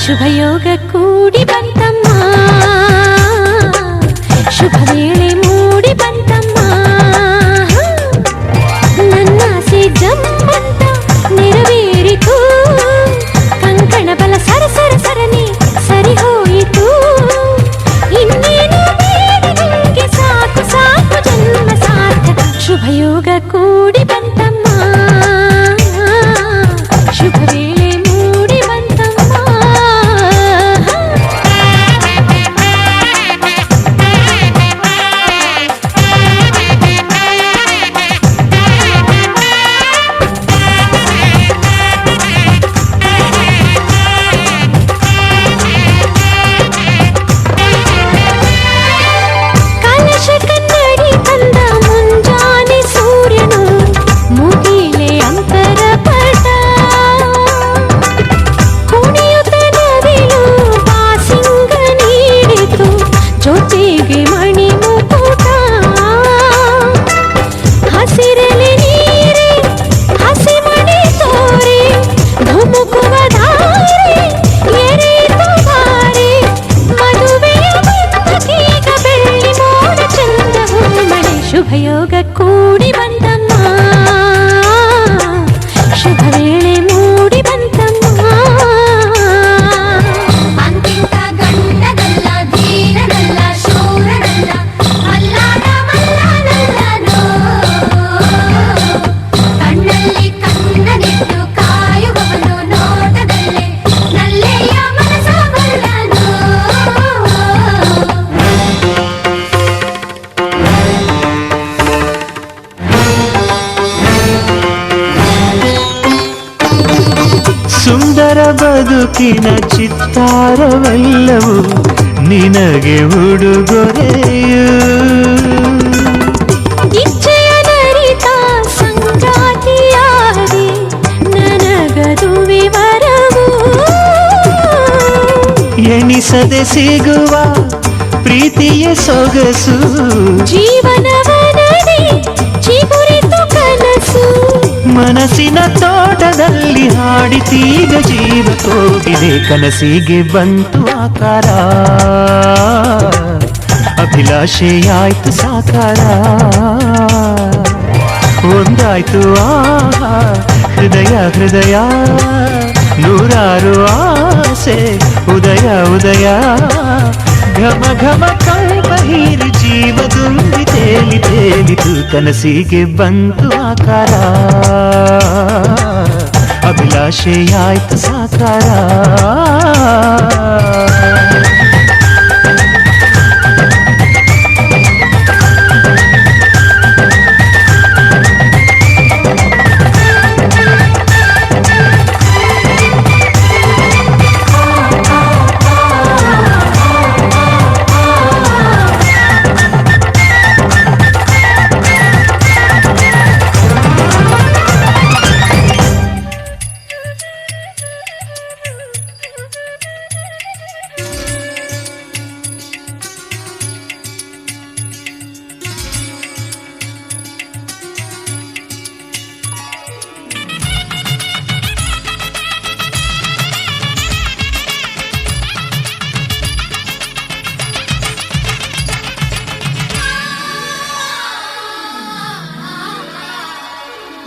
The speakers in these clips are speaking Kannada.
ಶುಭಯೋಗ ಕೂಡಿ ಬಂತಮ್ಮ, ಶುಭ ವೇಳೆ ಮೂಡಿ ಬಂತಮ್ಮ. ನನ್ನಾಸೆ ಜಮ್ಮಂತ ನೆರವೇರಿತು, ಕಂಕಣ ಬಲ ಸರ ಸರ ಸರನೆ ಸರಿ ಹೋಯಿತು. ಇನ್ನೇನು ಬೇಡ ನಿಂಗೆ, ಸಾಕು ಸಾಕು ಜನ್ಮ ಸಾರ್ಥಕ. ಶುಭಯೋಗ ಕೂಡಿ ಬಂತಮ್ಮ, ಶುಭ ವೇಳೆ ಮೂಡಿ ಬಂತಮ್ಮ. ಕಲಶ ಕನ್ನಡಿ ತಂದ ಮುಂಜಾನೆ ಸೂರ್ಯನು, ಮುಗಿಲೆ ಅಂತರ ಪಟ. ಕುಣಿಯುತ್ತ ನವಿಲು ಬಾಸಿಂಗ ನೀಡಿತು, ಜೊತೆಗೆ ಮಣಿ ಮುಕುಟ. ಹಸಿರಲೆ ನೀರೆ ಹಸಿ ಮಣಿ ತೋರೆ, ಧುಮುಕುವ ಧಾರೆ ಎರೆಯಿತು ಬಾರೆ. ಮದುವೆಯ ಬಂಧಕೀಗ ಬೆಳ್ಳಿ ಮೋಡ ಚಂದ ಹೂಮಳೆ. ಶುಭಯೋಗ ಕೂಡಿ ಬಂತಮ್ಮ, ಶುಭ ವೇಳೆ ಮೂಡಿ ಬಂತಮ್ಮ. ಅಂತಿಂತ ಗಂಡನಲ್ಲ, ಧೀರನಲ್ಲ, ಶೂರನಲ್ಲ, ಮಲ್ಲಾದ ಮಲ್ಲನಲ್ಲನೋ. ಕಣ್ಣಲ್ಲಿ ಕಣ್ಣನಿಟ್ಟು ಕಾಯುವವನು, ನೋಟದಲ್ಲೇ ನಲ್ಲೆಯ ಮನಸ ಬಲ್ಲನೋ. ಸುಂದರ ಬದುಕಿನ ಚಿತ್ತಾರವೆಲ್ಲವೂ ನಿನಗೆ ಉಡುಗೊರೆಯು. ಇಚ್ಛೆಯ ನರಿತ ಸಂಗಾತಿಯಾದೆ, ನನಗದುವೆ ವರವು. ಎಣಿಸದೆ ಸಿಗುವ ಪ್ರೀತಿಯ ಸೊಗಸು, ಜೀವನವನದಿ ಚಿಗುರಿತು ಕನಸು. ಮನಸ್ಸಿನ ತೋಟದಲ್ಲಿ ಹಾಡಿತೀಗ ಜೀವ ಕೋಗಿದೆ. ಕನಸಿಗೆ ಬಂತು ಆಕಾರ, ಅಭಿಲಾಷೆಯಾಯ್ತು ಸಾಕಾರ. ಒಂದಾಯ್ತು ಆಹಾ ಹೃದಯ ಹೃದಯ, ನೂರಾರು ಆಸೆ ಉದಯ ಉದಯ. ಘಮ ಘಮ ಕಲ್ಪ ಹೀರಿ ಜೀವ ತುಂಬಿ ತೇಲಿ ತೇಲಿತು. ಕನಸಿಗೆ ಬಂತು ಆಕಾರ, ಅಭಿಲಾಷೆಯಾಯ್ತು ಸಾಕಾರ.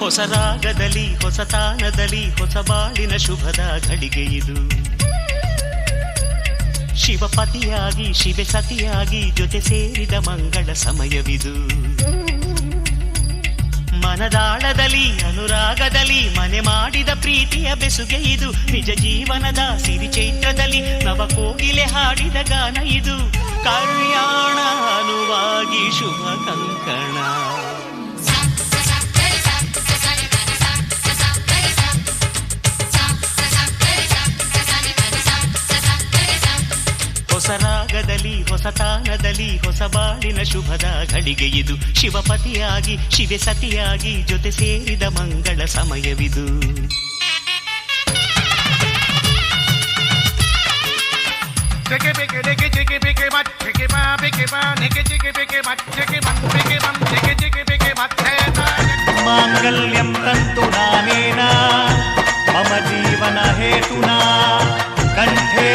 ಹೊಸ ರಾಗದಲ್ಲಿ ಹೊಸ ತಾನದಲ್ಲಿ ಹೊಸ ಬಾಳಿನ ಶುಭದ ಘಳಿಗೆ ಇದು. ಶಿವಪತಿಯಾಗಿ ಶಿವೆ ಸತಿಯಾಗಿ ಜೊತೆ ಸೇರಿದ ಮಂಗಳ ಸಮಯವಿದು. ಮನದಾಳದಲ್ಲಿ ಅನುರಾಗದಲ್ಲಿ ಮನೆ ಮಾಡಿದ ಪ್ರೀತಿಯ ಬೆಸುಗೆ ಇದು. ನಿಜ ಜೀವನದ ಸಿರಿ ಚೈತ್ರದಲ್ಲಿ ನವ ಕೋಗಿಲೆ ಹಾಡಿದ ಗಾನ ಇದು. ಕಲ್ಯಾಣ ಅನುವಾಗಿ ಶುಭ ಕಂಕಣ. ಹೊಸ ರಾಗದಲ್ಲಿ ಹೊಸ ತಾನದಲ್ಲಿ ಹೊಸ ಬಾಳಿನ ಶುಭದ ಘಳಿಗೆ ಇದು. ಶಿವಪತಿಯಾಗಿ ಶಿವೆ ಸತಿಯಾಗಿ ಜೊತೆ ಸೇರಿದ ಮಂಗಳ ಸಮಯವಿದು. ಮಾಂಗಲ್ಯಂ ತಂತು ನಾನೇನ ಮಮ ಜೀವನ ಹೇತುನಾ ಕಂಠೇ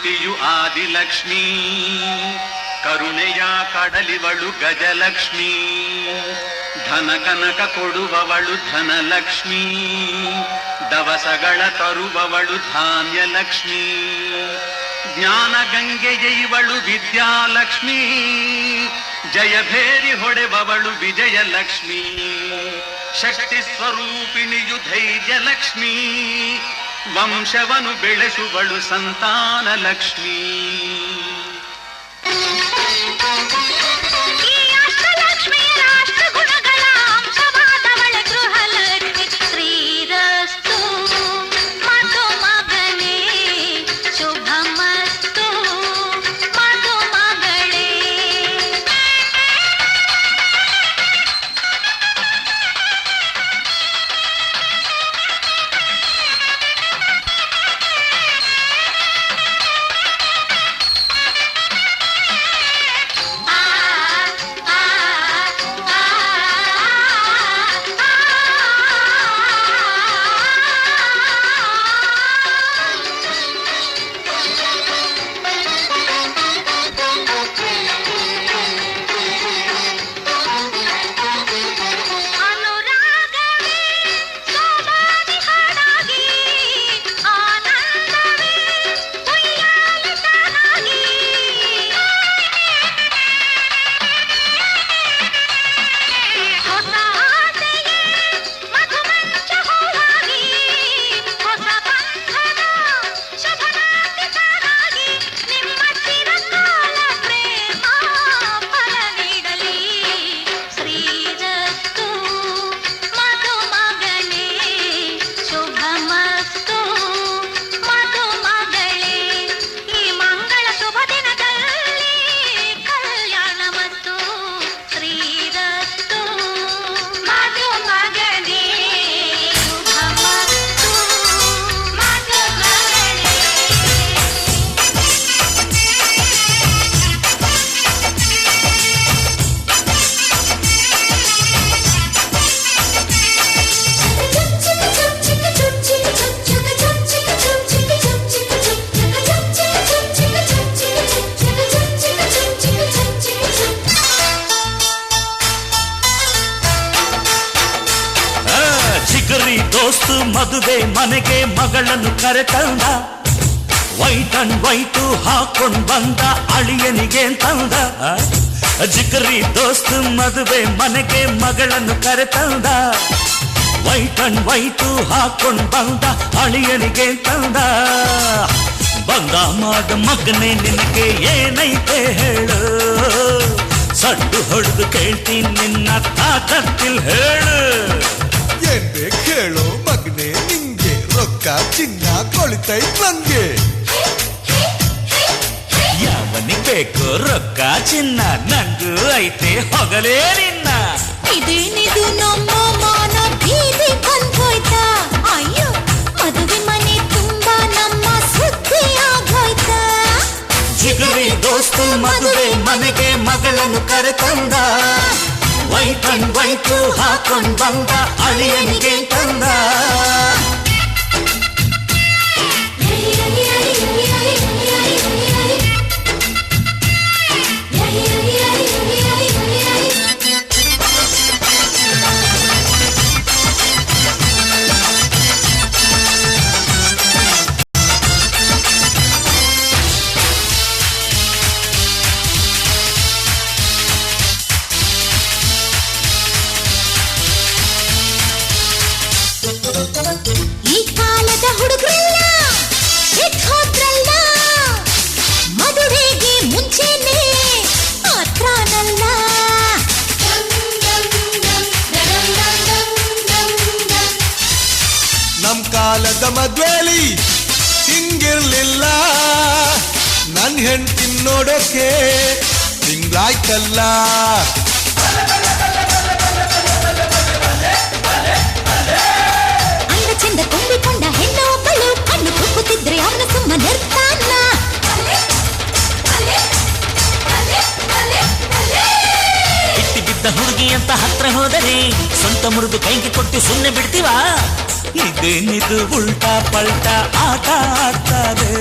ಸ್ವರೂಪಿಣಿಯು ಆದಿಲಕ್ಷ್ಮೀ ಕರುಣೆಯ ಕಡಲಿವಳು ಗಜಲಕ್ಷ್ಮೀ ಧನ ಕನಕ ಕೊಡುವವಳು ಧನಲಕ್ಷ್ಮೀ ದವಸಗಳ ತರುವವಳು ಧಾನ್ಯಲಕ್ಷ್ಮೀ ಜ್ಞಾನ ಗಂಗೆಯೈವಳು ವಿದ್ಯಾಲಕ್ಷ್ಮೀ ಜಯಭೇರಿ ಹೊಡೆವವಳು ವಿಜಯಲಕ್ಷ್ಮೀ ಶಕ್ತಿ ಸ್ವರೂಪಿಣಿಯು ಧೈರ್ಯಲಕ್ಷ್ಮೀ ವಂಶವನು ಬೆಳೆಸುವಳು ಸಂತಾನ ಲಕ್ಷ್ಮೀ ದೋಸ್ತು ಮದುವೆ ಮನೆಗೆ ಮಗಳನ್ನು ಕರೆತಂದ ವೈಟ್ ಅಂಡ್ ವೈಟು ಹಾಕೊಂಡ್ ಬಂದ ಅಳಿಯನಿಗೆ ತಂದ ಜಿಗರಿ ದೋಸ್ತು ಮದುವೆ ಮನೆಗೆ ಮಗಳನ್ನು ಕರೆತಂದ ವೈಟ್ ಅಂಡ್ ವೈಟು ಹಾಕೊಂಡ್ ಬಂದ ಅಳಿಯನಿಗೆ ತಂದ ಬಂದ ಮಾಡ ಮಗನೇ ನಿನಗೆ ಏನೈತೆ ಹೇಳು ಸಡ್ಡು ಹೊಡೆದು ಕೇಳ್ತೀನಿ ನಿನ್ನ ತಾಕತ್ತಿಲ್ ಹೇಳು ಎಂದೆ ಕೇಳೋ ಮಗನೆ ನಿಂಗೆ ರೊಕ್ಕ ಚಿನ್ನ ಕೊಳಿತೈ ನಂಗೆ ಯಾವನಿಗೆ ಬೇಕು ರೊಕ್ಕ ಚಿನ್ನ ನಂಗೂ ಐತೆ ಹೊಗಲೇ ನಿನ್ನ ಇದೇನಿದು ನಮ್ಮ ಮಾನ ಬೀದಿ ಬಂದೋಯ್ತಾ ಅಯ್ಯೋ ಮದುವೆ ಮನೆ ತುಂಬಾ ನಮ್ಮ ಸುದ್ದಿ ಆಗೋಯ್ತಾ ಜಿಗರಿ ದೋಸ್ತು ಮದುವೆ ಮನೆಗೆ ಮಗಳನ್ನು ಕರೆತಂದ ವೈಟ್ ಅಂಡ್ ವೈಟು ಹಾಕೊಂಡ್ ಬಂದ ಅಳಿಯನಿಗೆ ತಂದ ಈ ಕಾಲದ ಹುಡುಗರಲ್ಲ ಹೋದ್ರಲ್ಲ ಮದುವೆಗೆ ಮುಂಚೆನೆ ಆತ್ರನಲ್ಲ ನಮ್ ಕಾಲದ ಮದ್ವೇಲಿ ಹಿಂಗಿರ್ಲಿಲ್ಲ ನನ್ ಹೆಂಡ್ತಿ ನೋಡೋಕೆ ತಿಂಗ್ಳಾಯ್ತಲ್ಲ ಚಂದ ತುಂಬಿಕೊಂಡ ಹೆಣ್ಣು ಒಬ್ಬಳು ಕಣ್ಣು ಕುಕ್ಕುತ್ತಿದ್ರೆ ಅವನ ಸುಮ್ಮ ನಿರ್ತಾನ ಇಟ್ಟಿ ಬಿದ್ದ ಹುಡುಗಿ ಅಂತ ಹತ್ರ ಹೋದರೆ ಸ್ವಂತ ಮುರಿದು ಕೈಗೆ ಕೊಟ್ಟು ಸುಮ್ಮನೆ ಬಿಡ್ತೀವಾ ಇದೇನಿದು ಉಲ್ಟಾ ಪಲ್ಟಾ ಆಟ ಆಡ್ತಾರೆ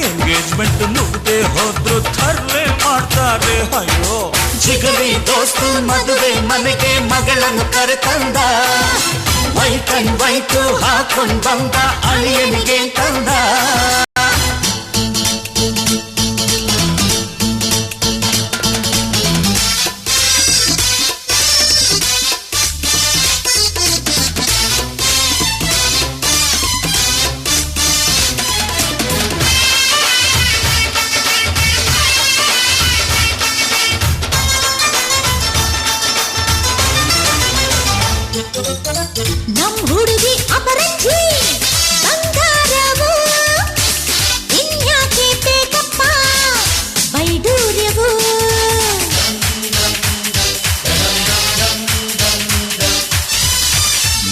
ಎಂಗೇಜ್ಮೆಂಟ್ ನುಗ್ಗದೆ ಹೋದ್ರು ಥರ್ಲೆ ಮಾಡ್ತಾರೆ ಅಯ್ಯೋ ಜಿಗಲಿ ದೋಸ್ತು ಮದುವೆ ಮನೆಗೆ ಮಗಳನ್ನು ಕರೆತಂದ ವೈಟ್ ಅಂಡ್ ವೈಟು ಹಾಕೊಂಡ್ ಬಂದ ಅಳಿಯನಿಗೆ ತಂದ ನಮ್ ಹುಡುಗಿ ಅಪರಂಜಿ ಬಂಗಾರವು ಇನ್ಯಾಕೆ ಬೇಕಪ್ಪ ವೈಡೂರ್ಯವು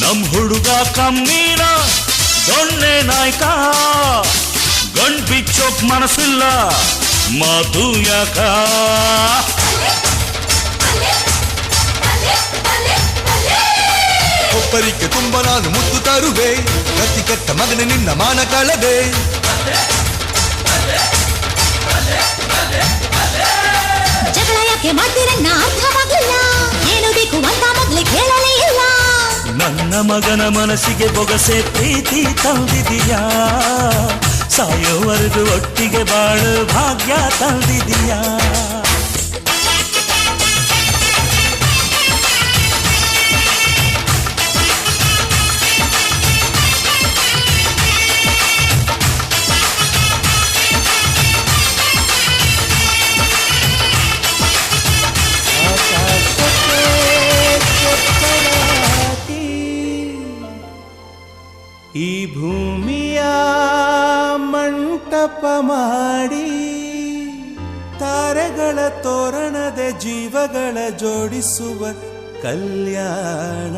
ನಮ್ ಹುಡುಗ ಕಮ್ಮೀರ ದೊಣ್ಣೆ ನಾಯ್ಕ ಗಂಡ್ ಬಿಚ್ಚೋಕ್ ಮನಸ್ಸಿಲ್ಲ ಮಾತು ಯಾಕ ಒಬ್ಬರಿಗೆ ತುಂಬ ನಾನು ಮುತ್ತು ತರುವೆ ಗತಿ ಕೆಟ್ಟ ಮಗನ ನಿನ್ನ ಮಾನ ಕಳದೆ ಜಗಳ ಯಾಕೆ ಮಾಡ್ತೀರನ್ನ ಅರ್ಥವಾಗಲಿಲ್ಲ ಏನು ಬೇಕು ಅಂತ ಮೊದ್ಲೇ ಕೇಳಲೇ ಇಲ್ಲ ನನ್ನ ಮಗನ ಮನಸ್ಸಿಗೆ ಬೊಗಸೆ ಪ್ರೀತಿ ತಂದಿದೀಯಾ ಸಾಯೋವರೆಗೂ ಒಟ್ಟಿಗೆ ಬಾಳು ಭಾಗ್ಯ ತಂದಿದೀಯಾ ಈ ಭೂಮಿಯ ಮಂಟಪ ಮಾಡಿ ತಾರೆಗಳ ತೋರಣದ ಜೀವಗಳ ಜೋಡಿಸುವ ಕಲ್ಯಾಣ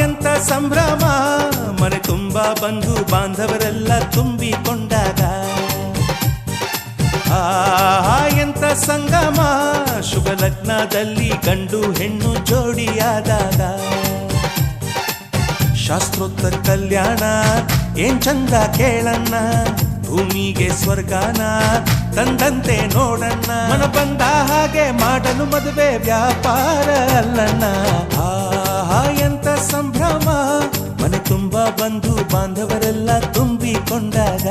ಎಂತ ಸಂಭ್ರಮ ಮನೆ ತುಂಬಾ ಬಂಧು ಬಾಂಧವರೆಲ್ಲ ತುಂಬಿಕೊಂಡಾಗ ಎಂತ ಸಂಗಮ ಶುಭ ಲಗ್ನದಲ್ಲಿ ಗಂಡು ಹೆಣ್ಣು ಜೋಡಿಯಾದಾಗ ಶಾಸ್ತ್ರೋತ್ತರ ಕಲ್ಯಾಣ ಏನ್ ಚಂದ ಕೇಳಣ್ಣ ಭೂಮಿಗೆ ಸ್ವರ್ಗಾನ ತಂದಂತೆ ನೋಡಣ್ಣ ಮನ ಬಂದ ಹಾಗೆ ಮಾಡಲು ಮದುವೆ ವ್ಯಾಪಾರ ಅಲ್ಲಣ್ಣ ಎಂತ ಸಂಭ್ರಮ ಮನೆ ತುಂಬಾ ಬಂಧು ಬಾಂಧವರೆಲ್ಲ ತುಂಬಿಕೊಂಡಾಗ